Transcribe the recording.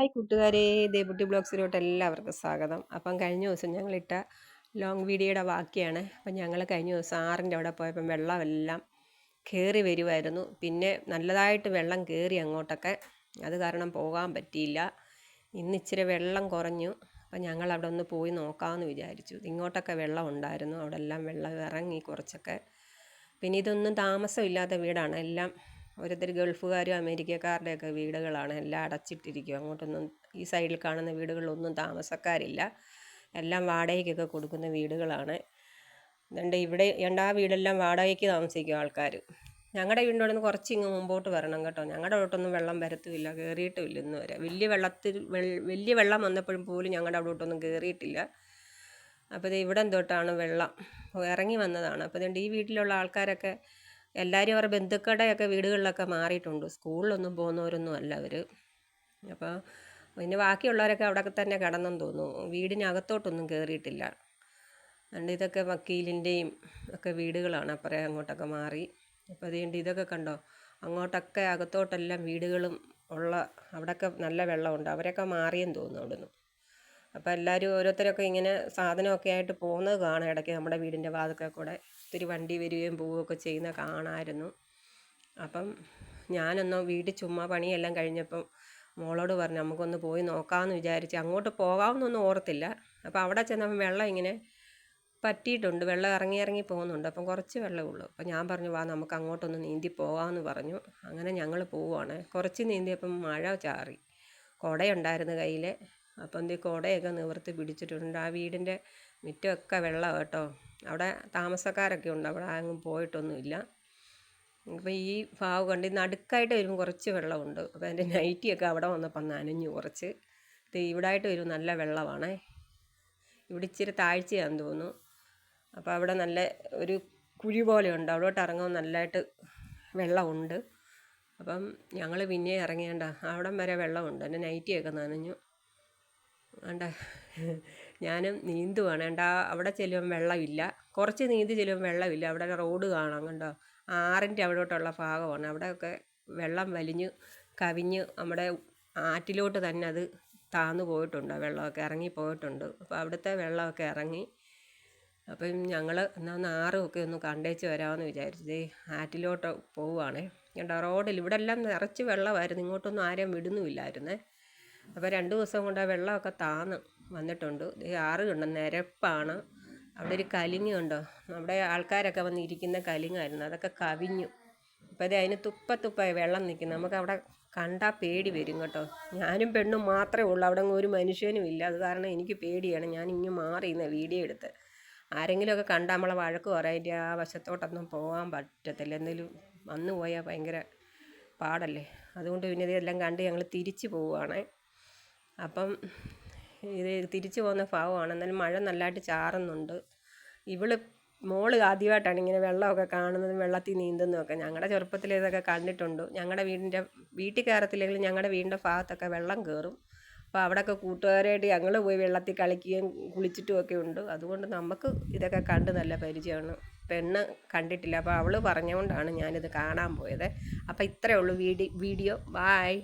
Hi കൂട്ടുകാരെ, ദേബുട്ടി ബ്ലോഗ്സിലോട്ട് എല്ലാവർക്കും സ്വാഗതം. അപ്പം കഴിഞ്ഞ ദിവസം ഞങ്ങളിട്ട ലോങ് വീഡിയോയുടെ ബാക്കിയാണ്. അപ്പം ഞങ്ങൾ കഴിഞ്ഞ ദിവസം ആറിൻ്റെ അവിടെ പോയപ്പം വെള്ളമെല്ലാം കയറി വരുമായിരുന്നു. പിന്നെ നല്ലതായിട്ട് വെള്ളം കയറി അങ്ങോട്ടൊക്കെ, അത് കാരണം പോകാൻ പറ്റിയില്ല. ഇന്ന് ഇച്ചിരി വെള്ളം കുറഞ്ഞു. അപ്പം ഞങ്ങൾ അവിടെ ഒന്ന് പോയി നോക്കാമെന്ന് വിചാരിച്ചു. ഇങ്ങോട്ടൊക്കെ വെള്ളം ഉണ്ടായിരുന്നു, അവിടെ എല്ലാം വെള്ളം ഇറങ്ങി കുറച്ചൊക്കെ. പിന്നെ ഇതൊന്നും താമസമില്ലാത്ത വീടാണ്, എല്ലാം ഓരോരുത്തർ ഗൾഫുകാരും അമേരിക്കക്കാരുടെയൊക്കെ വീടുകളാണ്. എല്ലാം അടച്ചിട്ടിരിക്കും. അങ്ങോട്ടൊന്നും ഈ സൈഡിൽ കാണുന്ന വീടുകളിലൊന്നും താമസക്കാരില്ല, എല്ലാം വാടകയ്ക്കൊക്കെ കൊടുക്കുന്ന വീടുകളാണ്. അതുകൊണ്ട് ഇവിടെ ആ വീടെല്ലാം വാടകയ്ക്ക് താമസിക്കും ആൾക്കാർ. ഞങ്ങളുടെ വീടിൻ്റെ അവിടെ നിന്ന് കുറച്ച് ഇങ്ങ് മുമ്പോട്ട് വരണം കേട്ടോ. ഞങ്ങളുടെ അവിടോട്ടൊന്നും വെള്ളം വരത്തുമില്ല, കയറിയിട്ടുമില്ല ഇന്ന് വരെ. വലിയ വെള്ളം വന്നപ്പോഴും പോലും ഞങ്ങളുടെ അവിടോട്ടൊന്നും കയറിയിട്ടില്ല. അപ്പോൾ ഇത് ഇവിടെ തൊട്ടാണ് വെള്ളം ഇറങ്ങി വന്നതാണ്. അപ്പോൾ അതുകൊണ്ട് ഈ വീട്ടിലുള്ള ആൾക്കാരൊക്കെ എല്ലാവരും അവരുടെ ബന്ധുക്കളുടെയൊക്കെ വീടുകളിലൊക്കെ മാറിയിട്ടുണ്ട്. സ്കൂളിലൊന്നും പോകുന്നവരൊന്നും അല്ല അവർ. അപ്പോൾ പിന്നെ ബാക്കിയുള്ളവരൊക്കെ അവിടെ തന്നെ കിടന്നെന്ന് തോന്നുന്നു, വീടിനകത്തോട്ടൊന്നും കയറിയിട്ടില്ല. അതുകൊണ്ട് ഇതൊക്കെ വക്കീലിൻ്റെയും ഒക്കെ വീടുകളാണ്, അപ്പുറം അങ്ങോട്ടൊക്കെ മാറി. അപ്പോൾ അതുകൊണ്ട് ഇതൊക്കെ കണ്ടോ, അങ്ങോട്ടൊക്കെ അകത്തോട്ടെല്ലാം വീടുകളും ഉള്ള അവിടെയൊക്കെ നല്ല വെള്ളമുണ്ട്. അവരൊക്കെ മാറിയെന്ന് തോന്നുന്നു അവിടുന്ന്. അപ്പോൾ എല്ലാവരും ഓരോരുത്തരൊക്കെ ഇങ്ങനെ സാധനമൊക്കെ ആയിട്ട് പോകുന്നത് കാണാം ഇടയ്ക്ക്. നമ്മുടെ വീടിൻ്റെ വാതിൽക്കൽ കൂടെ ഒത്തിരി വണ്ടി വരികയും പോവുകയൊക്കെ ചെയ്യുന്ന കാണാമായിരുന്നു. അപ്പം ഞാനൊന്ന് വീട്ടിൽ ചുമ്മാ പണിയെല്ലാം കഴിഞ്ഞപ്പം മോളോട് പറഞ്ഞു നമുക്കൊന്ന് പോയി നോക്കാമെന്ന് വിചാരിച്ച്. അങ്ങോട്ട് പോകാമെന്നൊന്നും ഓർത്തില്ല. അപ്പോൾ അവിടെ ചെന്നപ്പം വെള്ളം ഇങ്ങനെ പറ്റിയിട്ടുണ്ട്, വെള്ളം ഇറങ്ങി പോകുന്നുണ്ട്. അപ്പം കുറച്ച് വെള്ളമേ ഉള്ളൂ. അപ്പം ഞാൻ പറഞ്ഞു വാ നമുക്ക് അങ്ങോട്ടൊന്ന് നീന്തി പോകാമെന്ന് പറഞ്ഞു. അങ്ങനെ ഞങ്ങൾ പോവുകയാണ്. കുറച്ച് നീന്തിയപ്പം മഴ ചാറി. കുടയുണ്ടായിരുന്നു കയ്യിൽ. അപ്പം എന്ത് കുടയൊക്കെ നിവർത്തി പിടിച്ചിട്ടുണ്ട്. ആ വീടിൻ്റെ മുറ്റമൊക്കെ വെള്ളം കേട്ടോ. അവിടെ താമസക്കാരൊക്കെ ഉണ്ട്, അവിടെ അങ്ങും പോയിട്ടൊന്നുമില്ല. അപ്പോൾ ഈ ഭാവ് കണ്ട് നടുക്കായിട്ട് വരുമ്പോൾ കുറച്ച് വെള്ളമുണ്ട്. അപ്പോൾ എൻ്റെ നൈറ്റിയൊക്കെ അവിടെ വന്നപ്പോൾ നനഞ്ഞു കുറച്ച്. ഇത് ഇവിടായിട്ട് വരും നല്ല വെള്ളമാണേ. ഇവിടെ ഇച്ചിരി താഴ്ചയാണെന്ന് തോന്നുന്നു. അപ്പോൾ അവിടെ നല്ല ഒരു കുഴി പോലെയുണ്ട്, അവിടോട്ട് ഇറങ്ങുമ്പോൾ നല്ലതായിട്ട് വെള്ളമുണ്ട്. അപ്പം ഞങ്ങൾ പിന്നെ ഇറങ്ങിയേണ്ട അവിടം വരെ വെള്ളമുണ്ട്. എൻ്റെ നൈറ്റിയൊക്കെ നനഞ്ഞു. വേണ്ട ഞാനും നീന്തുവാണ്. അവിടെ ചെല്ലുമ്പം വെള്ളമില്ല, കുറച്ച് നീന്തി ചെല്ലുമ്പം വെള്ളമില്ല. അവിടെ റോഡ് കാണാം കണ്ടോ, ആറിൻ്റെ അവിടോട്ടുള്ള ഭാഗമാണ്. അവിടെയൊക്കെ വെള്ളം വലിഞ്ഞ് കവിഞ്ഞ് നമ്മുടെ ആറ്റിലോട്ട് തന്നെ അത് താന്നു പോയിട്ടുണ്ട്, വെള്ളമൊക്കെ ഇറങ്ങി പോയിട്ടുണ്ട്. അപ്പോൾ അവിടുത്തെ വെള്ളമൊക്കെ ഇറങ്ങി. അപ്പം ഞങ്ങൾ എന്നാൽ ആറുമൊക്കെ ഒന്ന് കണ്ടേച്ച് വരാമെന്ന് വിചാരിച്ചത് ആറ്റിലോട്ട് പോവുകയാണേ. കണ്ടോ റോഡിൽ ഇവിടെ എല്ലാം നിറച്ച് വെള്ളമായിരുന്നു, ഇങ്ങോട്ടൊന്നും ആരെയും വിടുന്നുമില്ലായിരുന്നേ. അപ്പോൾ 2 ദിവസം കൊണ്ട് ആ വെള്ളമൊക്കെ താന്ന് വന്നിട്ടുണ്ട്. ആറ് കണ്ടോ നിരപ്പാണ്. അവിടെ ഒരു കലിങ്ങ് കണ്ടോ, നമ്മുടെ ആൾക്കാരൊക്കെ വന്നിരിക്കുന്ന കലിങ്ങായിരുന്നു, അതൊക്കെ കവിഞ്ഞു. അപ്പോൾ അത് അതിന് തുപ്പായി വെള്ളം നിൽക്കുന്നു. നമുക്ക് അവിടെ കണ്ടാൽ പേടി വരും കേട്ടോ. ഞാനും പെണ്ണും മാത്രമേ ഉള്ളൂ, അവിടെ ഒരു മനുഷ്യനും ഇല്ല. അത് കാരണം എനിക്ക് പേടിയാണ്. ഞാൻ ഇങ്ങ് മാറിയിരുന്ന വീഡിയോ എടുത്ത്. ആരെങ്കിലുമൊക്കെ കണ്ടാൽ നമ്മളെ വഴക്ക് പറയും, ആ വശത്തോട്ടൊന്നും പോകാൻ പറ്റത്തില്ല, എന്തെങ്കിലും വന്നു പോയാൽ ഭയങ്കര പാടല്ലേ. അതുകൊണ്ട് പിന്നെ ഇതെല്ലാം കണ്ട് ഞങ്ങൾ തിരിച്ച് പോവുകയാണേ. അപ്പം ഇത് തിരിച്ചു പോകുന്ന ഭാവമാണ്. എന്നാലും മഴ നല്ലതായിട്ട് ചാറുന്നുണ്ട്. മോള് ആദ്യമായിട്ടാണ് ഇങ്ങനെ വെള്ളമൊക്കെ കാണുന്നതും വെള്ളത്തിൽ നീന്തുന്നതൊക്കെ. ഞങ്ങളുടെ ചെറുപ്പത്തിൽ ഇതൊക്കെ കണ്ടിട്ടുണ്ട്. ഞങ്ങളുടെ വീട്ടിൽ കയറത്തില്ലെങ്കിലും ഞങ്ങളുടെ വീടിൻ്റെ ഭാഗത്തൊക്കെ വെള്ളം കയറും. അപ്പോൾ അവിടെയൊക്കെ കൂട്ടുകാരായിട്ട് ഞങ്ങൾ പോയി വെള്ളത്തിൽ കളിക്കുകയും കുളിച്ചിട്ടുമൊക്കെ ഉണ്ട്. അതുകൊണ്ട് നമുക്ക് ഇതൊക്കെ കണ്ട് നല്ല പരിചയമാണ്. പെണ്ണ് കണ്ടിട്ടില്ല, അപ്പോൾ അവൾ പറഞ്ഞുകൊണ്ടാണ് ഞാനിത് കാണാൻ പോയത്. അപ്പോൾ ഇത്രയേ ഉള്ളൂ വീഡിയോ. ബായ്.